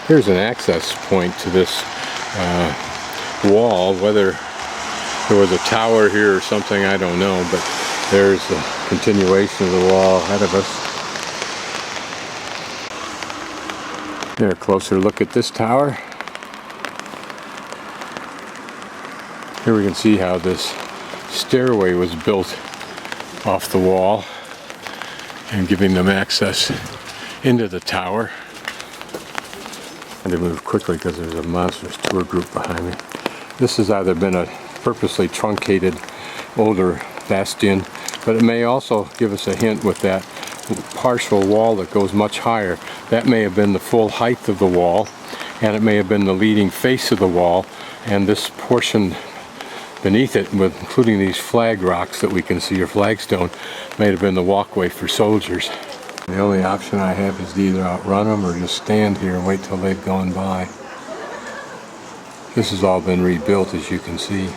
Here's an access point to this wall. Whether there was a tower here or something, I don't know, but there's the continuation of the wall ahead of us. Here, a closer look at this tower. Here we can see how this stairway was built off the wall and giving them access into the tower. I had to move quickly because there's a monstrous tour group behind me. This has either been a purposely truncated older bastion, but it may also give us a hint with that partial wall that goes much higher. That may have been the full height of the wall, and it may have been the leading face of the wall, and this portion beneath it, including these flag rocks that we can see, or flagstone, may have been the walkway for soldiers. The only option I have is to either outrun them or just stand here and wait till they've gone by. This has all been rebuilt, as you can see.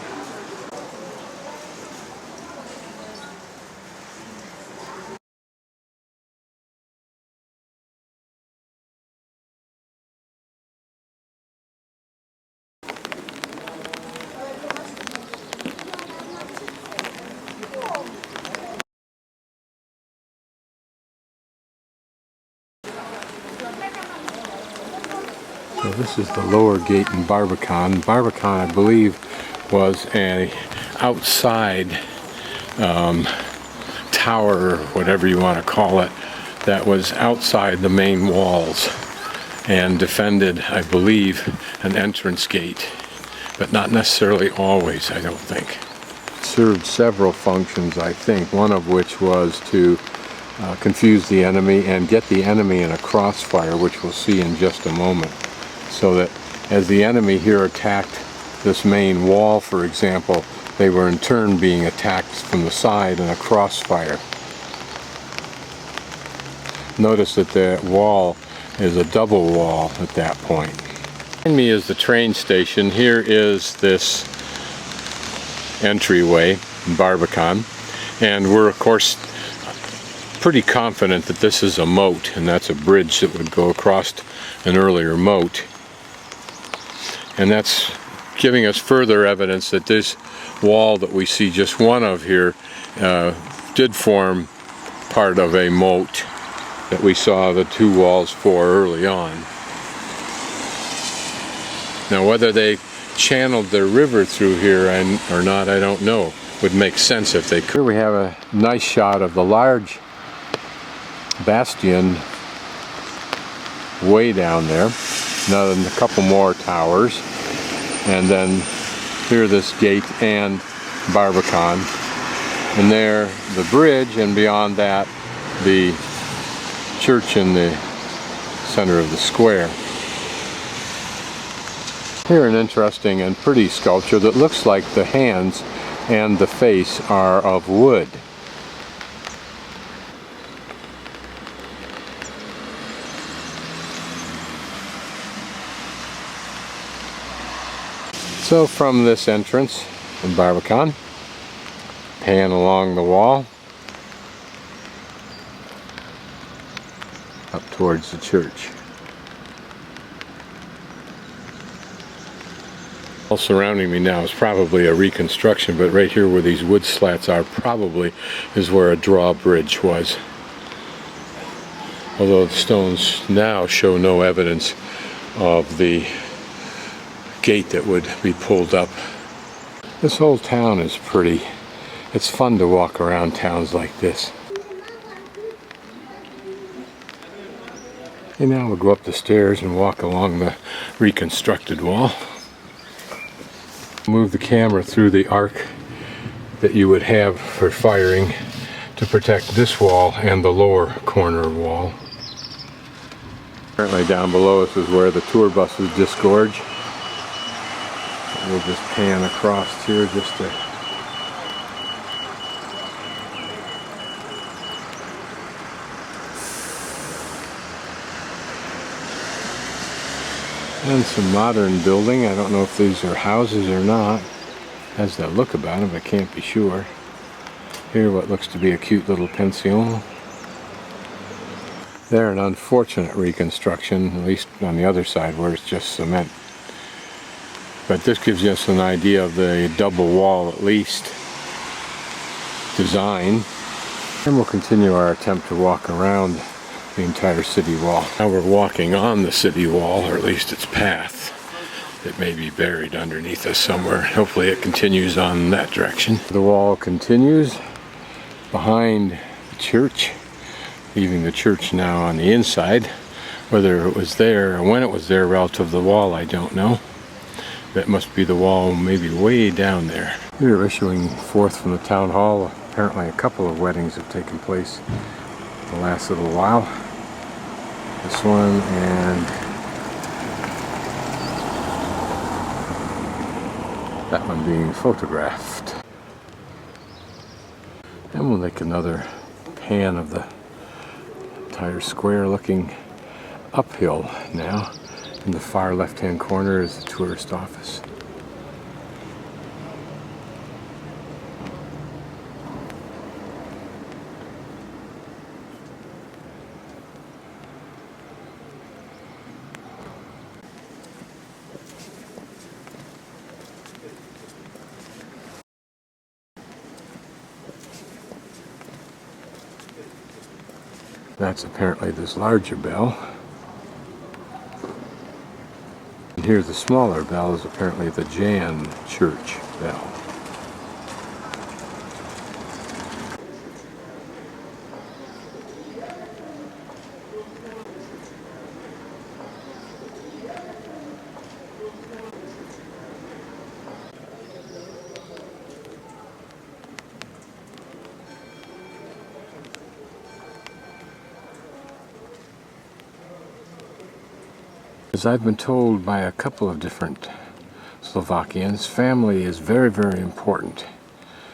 So this is the lower gate in Bardejov. Bardejov, I believe, was an outside tower, or whatever you want to call it, that was outside the main walls and defended, I believe, an entrance gate, but not necessarily always, I don't think. It served several functions, I think, one of which was to confuse the enemy and get the enemy in a crossfire, which we'll see in just a moment. So that as the enemy here attacked this main wall, for example, they were in turn being attacked from the side in a crossfire. Notice that the wall is a double wall at that point. Behind me is the train station. Here is this entryway in Bardejov, and we're of course pretty confident that this is a moat, and that's a bridge that would go across an earlier moat. And that's giving us further evidence that this wall that we see just one of here did form part of a moat that we saw the two walls for early on. Now whether they channeled their river through here or not, I don't know. Would make sense if they could. Here we have a nice shot of the large bastion way down there. Now then a couple more towers, and then here this gate and Bardejov, and there the bridge, and beyond that the church in the center of the square. Here an interesting and pretty sculpture that looks like the hands and the face are of wood. So from this entrance in Bardejov, pan along the wall up towards the church. All surrounding me now is probably a reconstruction, but right here where these wood slats are probably is where a drawbridge was. Although the stones now show no evidence of the gate that would be pulled up. This whole town is pretty. It's fun to walk around towns like this. And now we'll go up the stairs and walk along the reconstructed wall. Move the camera through the arc that you would have for firing to protect this wall and the lower corner wall. Currently down below us is where the tour buses disgorge. We'll just pan across here just to and some modern building. I don't know if these are houses or not. Has that look about them, I can't be sure. Here what looks to be a cute little pension. They're an unfortunate reconstruction, at least on the other side where it's just cement. But this gives us an idea of the double wall, at least, design. And we'll continue our attempt to walk around the entire city wall. Now we're walking on the city wall, or at least its path. It may be buried underneath us somewhere. Hopefully it continues on that direction. The wall continues behind the church, leaving the church now on the inside. Whether it was there or when it was there relative to the wall, I don't know. That must be the wall maybe way down there. We are issuing forth from the town hall. Apparently a couple of weddings have taken place in the last little while. This one and that one being photographed. And we'll make another pan of the entire square, looking uphill now. In the far left-hand corner is the tourist office. That's apparently this larger bell. And here the smaller bell is apparently the Jan Church bell. As I've been told by a couple of different Slovakians, family is very, very important.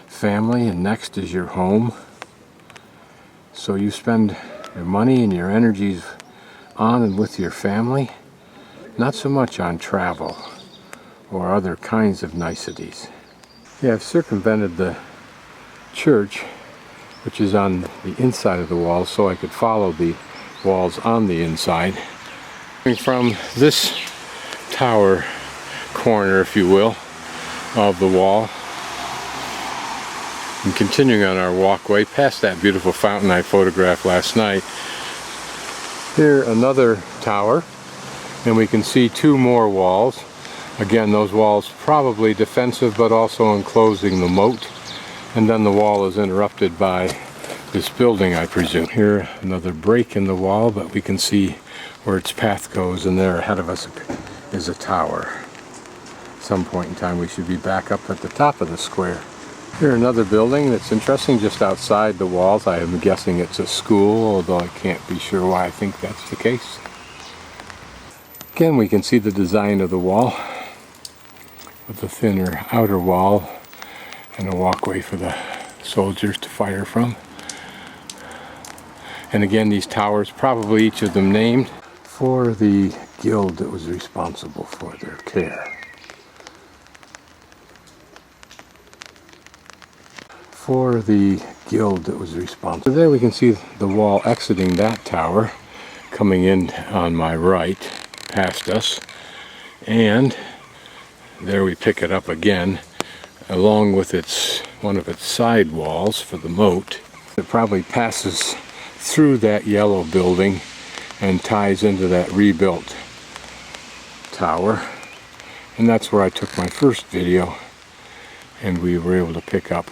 Family, and next is your home. So you spend your money and your energies on and with your family, not so much on travel or other kinds of niceties. Yeah, I've circumvented the church, which is on the inside of the wall, so I could follow the walls on the inside. From this tower corner, if you will, of the wall, and continuing on our walkway past that beautiful fountain I photographed last night. Here another tower, and we can see two more walls. Again, those walls probably defensive but also enclosing the moat, and then the wall is interrupted by this building, I presume. Here another break in the wall, but we can see where its path goes, and there ahead of us is a tower. At some point in time we should be back up at the top of the square. Here another building that's interesting just outside the walls. I am guessing it's a school, although I can't be sure why I think that's the case. Again, we can see the design of the wall with the thinner outer wall and a walkway for the soldiers to fire from. And again, these towers, probably each of them named for the guild that was responsible for their care. For the guild that was responsible. There we can see the wall exiting that tower, coming in on my right, past us. And there we pick it up again, along with one of its side walls for the moat. It probably passes through that yellow building and ties into that rebuilt tower, and that's where I took my first video, and we were able to pick up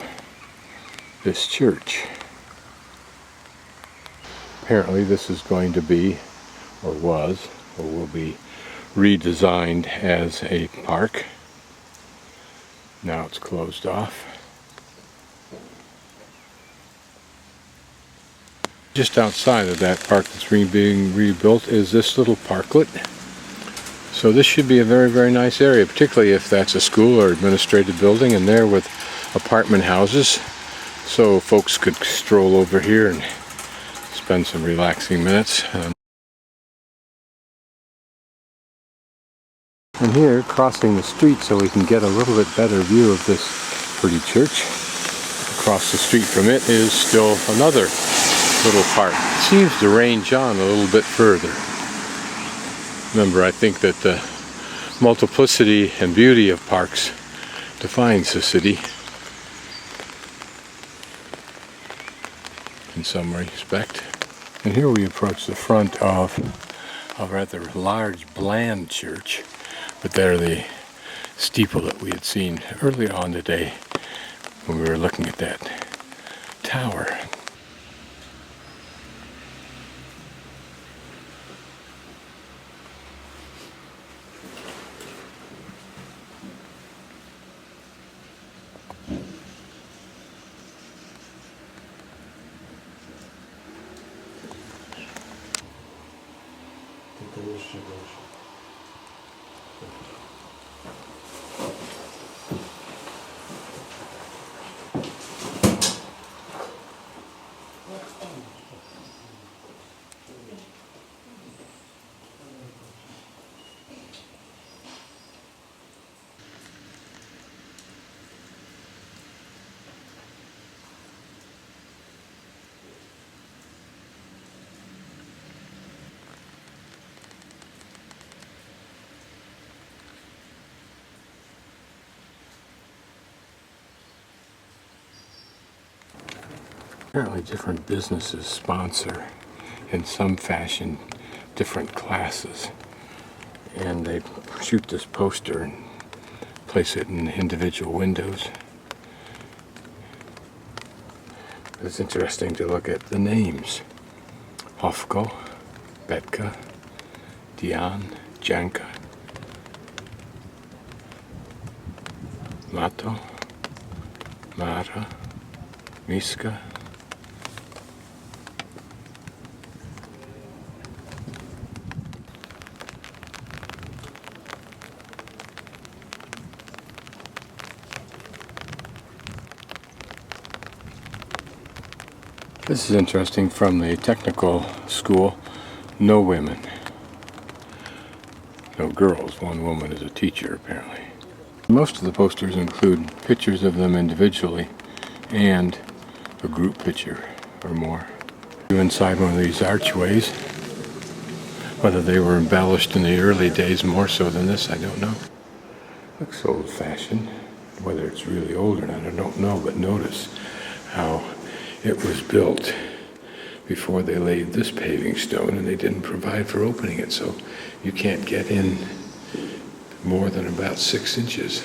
this church. Apparently this is going to be, or was, or will be redesigned as a park. Now it's closed off. Just outside of that park that's being rebuilt is this little parklet. So this should be a very, very nice area, particularly if that's a school or administrative building, and there with apartment houses. So folks could stroll over here and spend some relaxing minutes. And here, crossing the street so we can get a little bit better view of this pretty church. Across the street from it is still another little park. It seems to range on a little bit further. Remember, I think that the multiplicity and beauty of parks defines the city in some respect. And here we approach the front of a rather large, bland church, but there the steeple that we had seen earlier on today when we were looking at that tower. Apparently different businesses sponsor, in some fashion, different classes. And they shoot this poster and place it in individual windows. It's interesting to look at the names. Hofko, Betka, Dian, Janka, Mato, Mara, Miska. This is interesting from the technical school. No women. No girls. One woman is a teacher, apparently. Most of the posters include pictures of them individually and a group picture or more. Inside one of these archways. Whether they were embellished in the early days more so than this, I don't know. Looks old-fashioned. Whether it's really old or not, I don't know, but notice how it was built before they laid this paving stone, and they didn't provide for opening it, so you can't get in more than about 6 inches.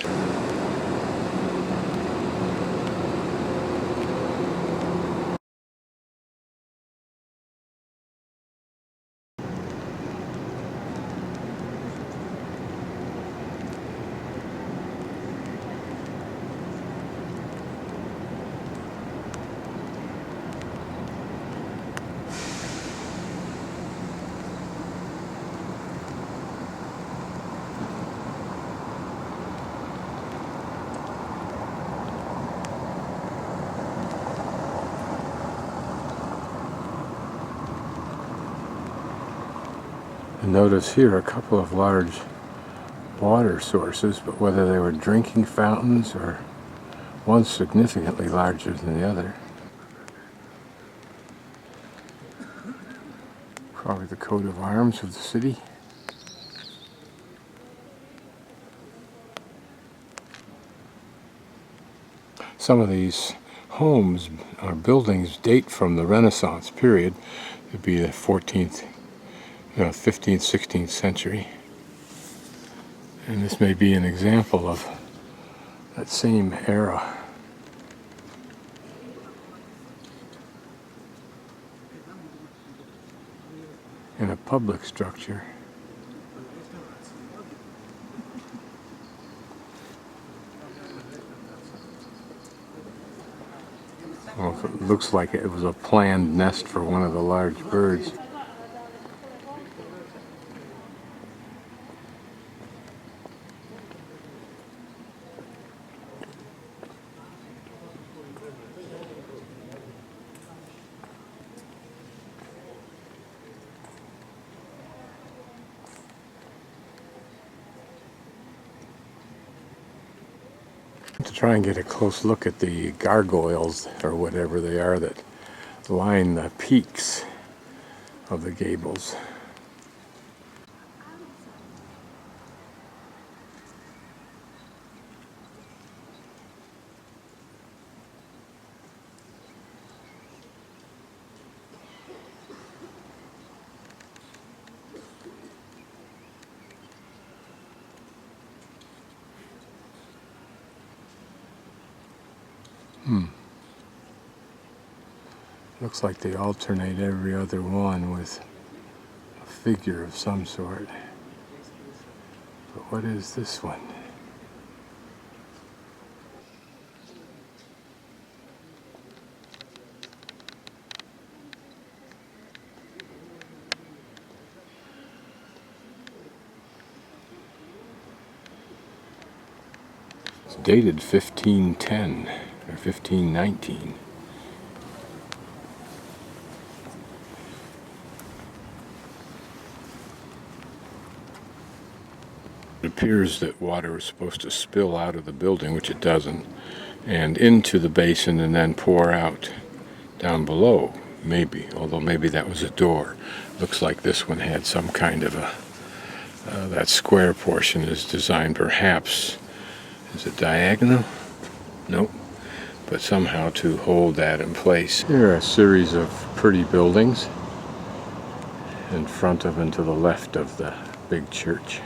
And notice here a couple of large water sources, but whether they were drinking fountains or one significantly larger than the other. Probably the coat of arms of the city. Some of these homes or buildings date from the Renaissance period. It would be the 14th, 15th, 16th century. And this may be an example of that same era. In a public structure. Well, it looks like it was a planned nest for one of the large birds. To try and get a close look at the gargoyles or whatever they are that line the peaks of the gables. Looks like they alternate every other one with a figure of some sort. But what is this one? It's dated 1510 or 1519. It appears that water is supposed to spill out of the building, which it doesn't, and into the basin and then pour out down below, maybe, although maybe that was a door. Looks like this one had some kind of a, that square portion is designed perhaps, is it diagonal? Nope, but somehow to hold that in place. Here are a series of pretty buildings in front of and to the left of the big church.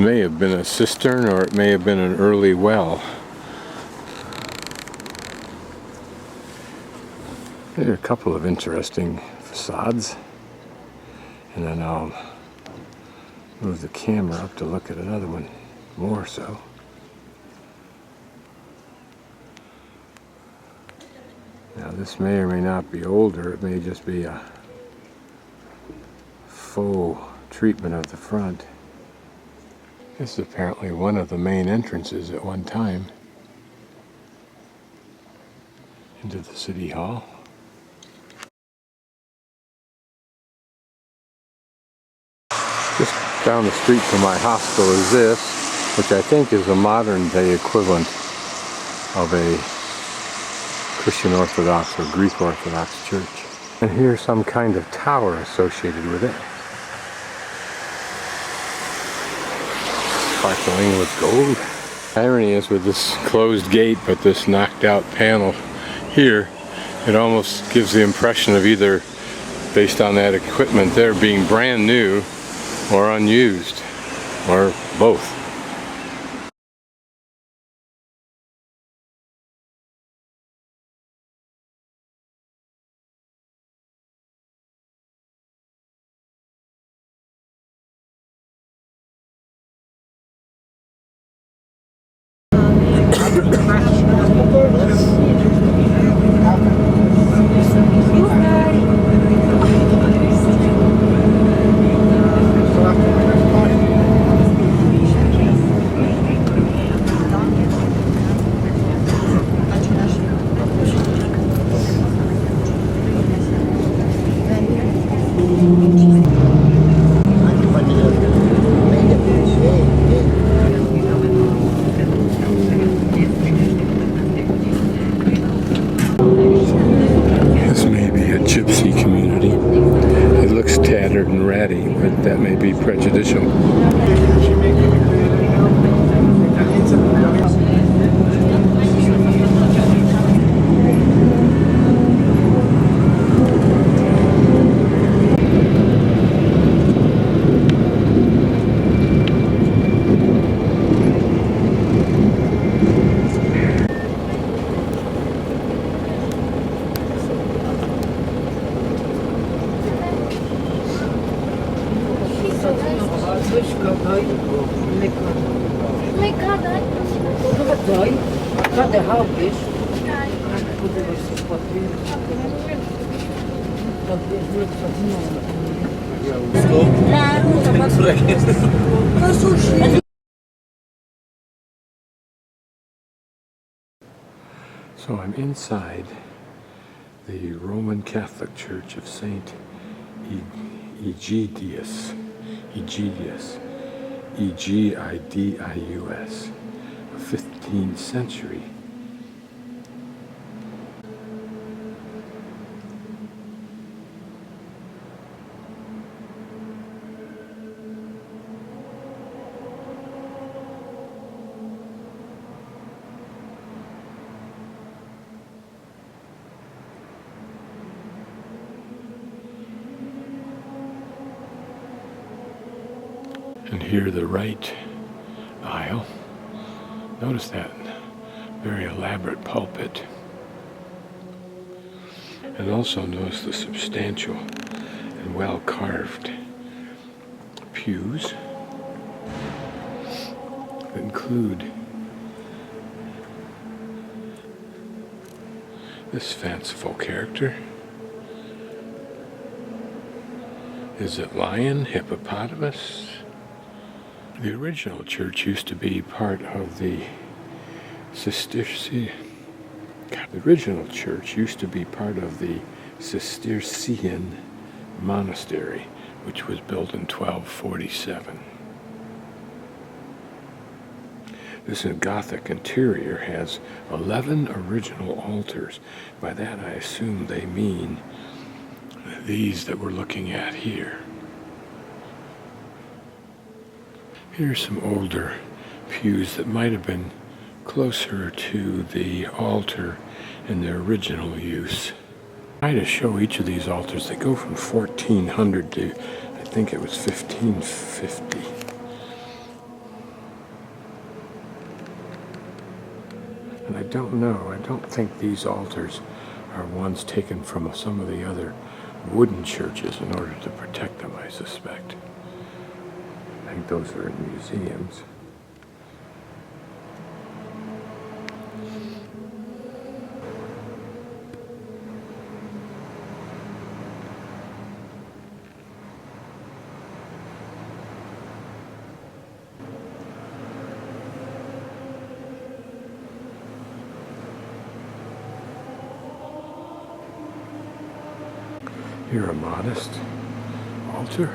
It may have been a cistern or it may have been an early well. There are a couple of interesting facades, and then I'll move the camera up to look at another one more so. Now this may or may not be older, it may just be a faux treatment of the front. This is apparently one of the main entrances at one time into the city hall. Just down the street from my hostel is this, which I think is a modern day equivalent of a Christian Orthodox or Greek Orthodox church. And here's some kind of tower associated with it. Sparkling with gold. Irony is with this closed gate but this knocked out panel here, it almost gives the impression of either, based on that equipment there, being brand new or unused, or both. Tattered and ratty, but that may be prejudicial. So I'm inside the Roman Catholic Church of Saint Egidius, Egidius, E-G-I-D-I-U-S, a 15th century. And here the right aisle. Notice that very elaborate pulpit. And also notice the substantial and well-carved pews that include this fanciful character. Is it lion, hippopotamus? The original church used to be part of the Cistercian monastery, which was built in 1247. This Gothic interior has 11 original altars. By that I assume they mean these that we're looking at here. Here's some older pews that might have been closer to the altar in their original use. I try to show each of these altars. They go from 1400 to, I think it was 1550. And I don't think these altars are ones taken from some of the other wooden churches in order to protect them, I suspect. I think those are in museums. Here a modest altar.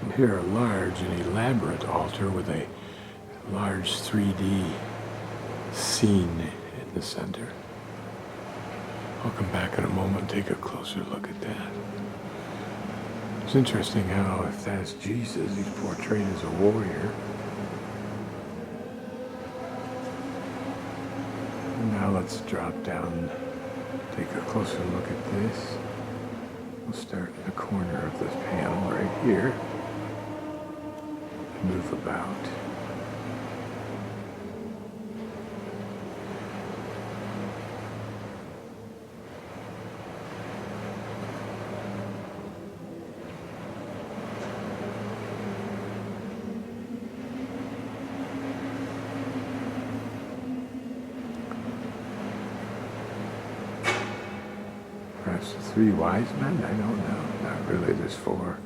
And here a large and elaborate altar with a large 3D scene in the center. I'll come back in a moment and take a closer look at that. It's interesting how, if that's Jesus, he's portrayed as a warrior. Now let's drop down, take a closer look at this. We'll start in the corner of this panel right here. Move about. Perhaps the three wise men? I don't know. Not really. There's 4,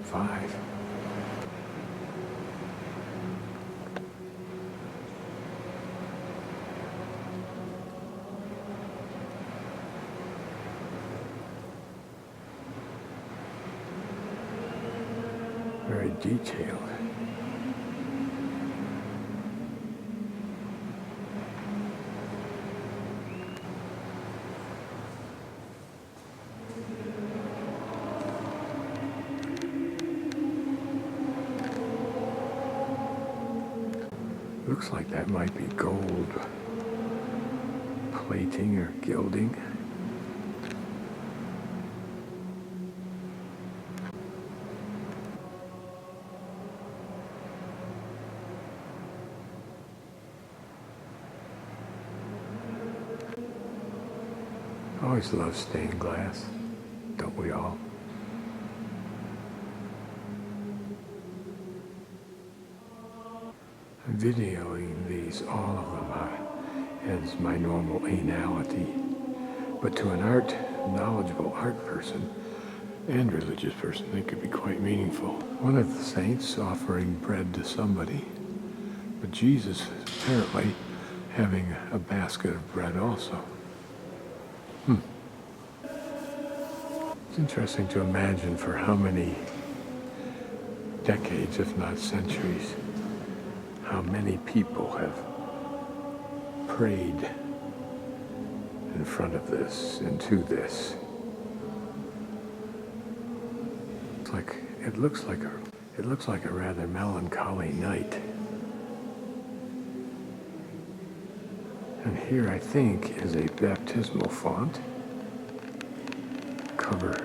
5. Very detailed. Looks like that might be gold plating or gilding. Always love stained glass, don't we all? I'm videoing these, all of them, as my normal anality But to an knowledgeable art person and religious person, they could be quite meaningful. One of the saints offering bread to somebody, but Jesus apparently having a basket of bread also. It's interesting to imagine for how many decades, if not centuries, how many people have prayed in front of this, into this. It looks like a rather melancholy night. And here, I think, is a baptismal font. Cover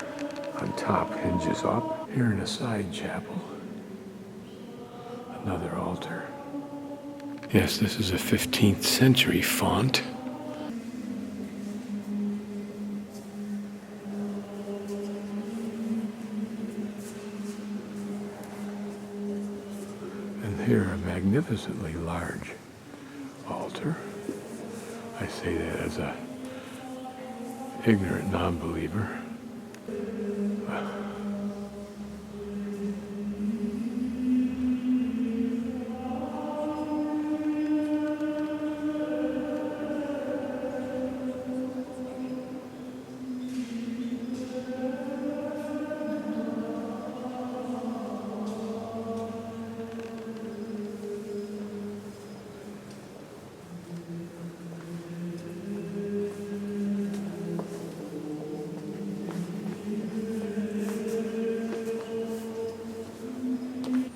on top hinges up. Here in a side chapel, another altar. Yes, this is a 15th century font. And here a magnificently large altar. I say that as a ignorant non-believer.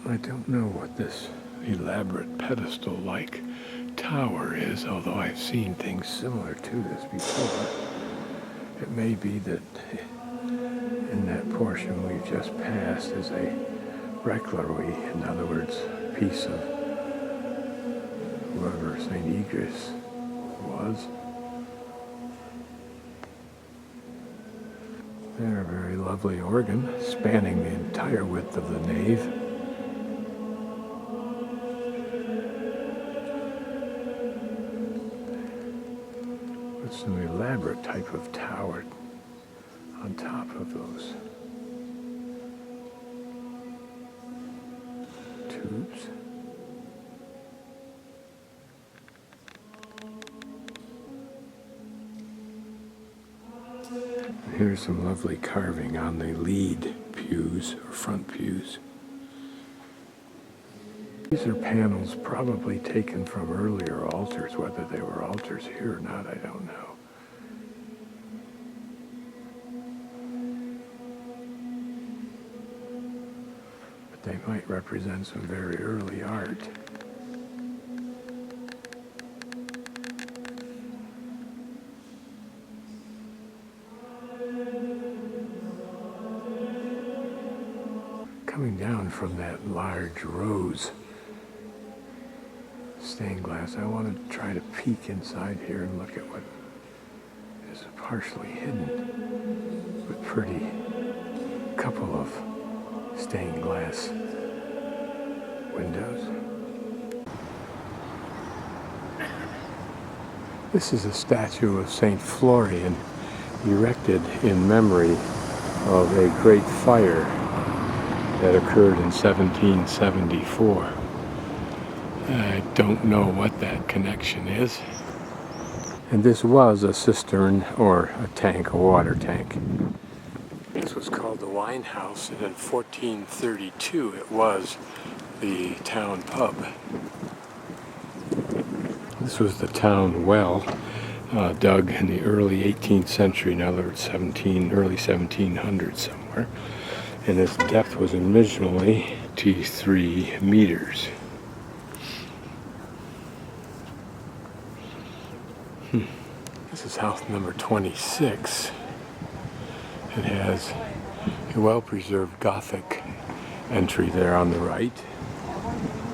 I don't know what this elaborate pedestal-like tower is, although I've seen things similar to this before. It may be that in that portion we've just passed is a reliquary, in other words, a piece of whoever St. Egidius was. There, a very lovely organ spanning the entire width of the nave. Some elaborate type of tower on top of those tubes. Here's some lovely carving on the lead pews or front pews. These are panels probably taken from earlier altars. Whether they were altars here or not, I don't know. But they might represent some very early art. Coming down from that large rose stained glass, I want to try to peek inside here and look at what is partially hidden with pretty couple of stained glass windows. This is a statue of St. Florian, erected in memory of a great fire that occurred in 1774. I don't know what that connection is. And this was a cistern or a tank, a water tank. This was called the Wine House, and in 1432 it was the town pub. This was the town well, dug in the early 18th century, in other words, early 1700s somewhere. And its depth was originally 23 meters. This is house number 26. It has a well-preserved Gothic entry there on the right,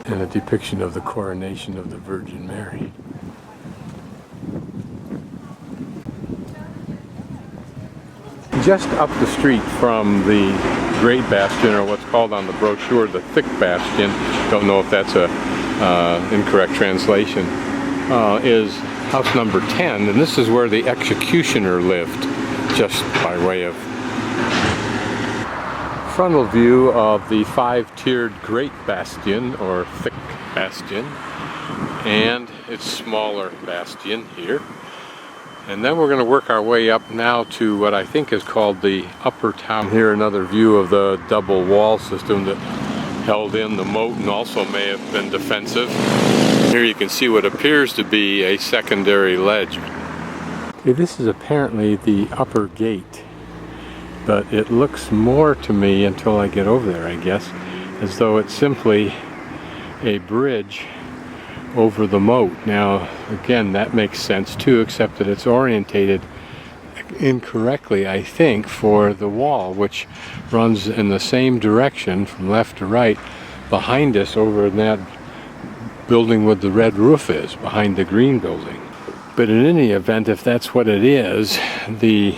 and a depiction of the coronation of the Virgin Mary. Just up the street from the Great Bastion, or what's called on the brochure the Thick Bastion, don't know if that's a incorrect translation, is house number 10, and this is where the executioner lived, just by way of frontal view of the 5-tiered Great Bastion, or Thick Bastion, and its smaller bastion here. And then we're going to work our way up now to what I think is called the Upper Tower. Here another view of the double wall system that held in the moat and also may have been defensive. Here you can see what appears to be a secondary ledge. Okay, this is apparently the upper gate, but it looks more to me, until I get over there I guess, as though it's simply a bridge over the moat. Now again, that makes sense too, except that it's orientated incorrectly, I think, for the wall, which runs in the same direction from left to right behind us, over in that building with the red roof is, behind the green building. But in any event, if that's what it is, the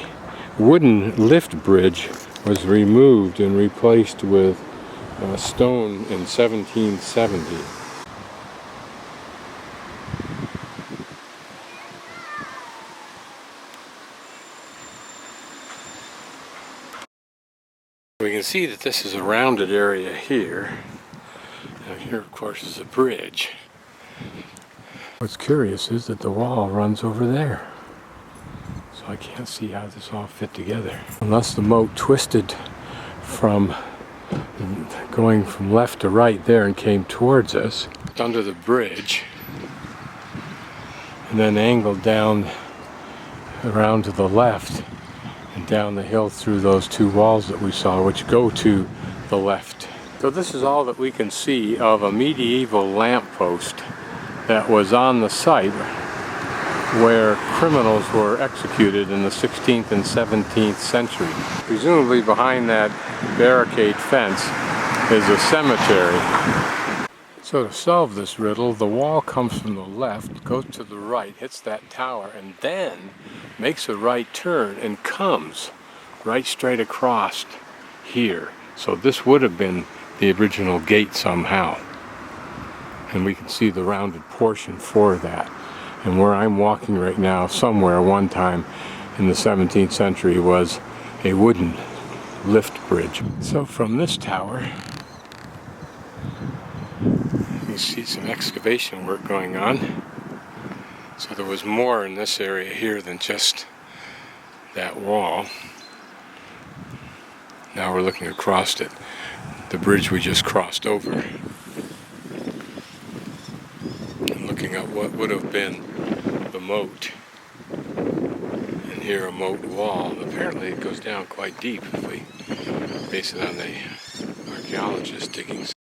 wooden lift bridge was removed and replaced with stone in 1770. We can see that this is a rounded area here. And here, of course, is a bridge. What's curious is that the wall runs over there. So I can't see how this all fit together. Unless the moat twisted from going from left to right there and came towards us under the bridge, and then angled down around to the left and down the hill through those two walls that we saw, which go to the left. So this is all that we can see of a medieval lamppost that was on the site where criminals were executed in the 16th and 17th century. Presumably behind that barricade fence is a cemetery. So to solve this riddle, the wall comes from the left, goes to the right, hits that tower, and then makes a right turn and comes right straight across here. So this would have been the original gate somehow. And we can see the rounded portion for that. And where I'm walking right now, somewhere one time in the 17th century, was a wooden lift bridge. So from this tower, you see some excavation work going on. So there was more in this area here than just that wall. Now we're looking across it, the bridge we just crossed over, and looking at what would have been the moat. And here a moat wall. Apparently it goes down quite deep if we base it on the archaeologist diggings.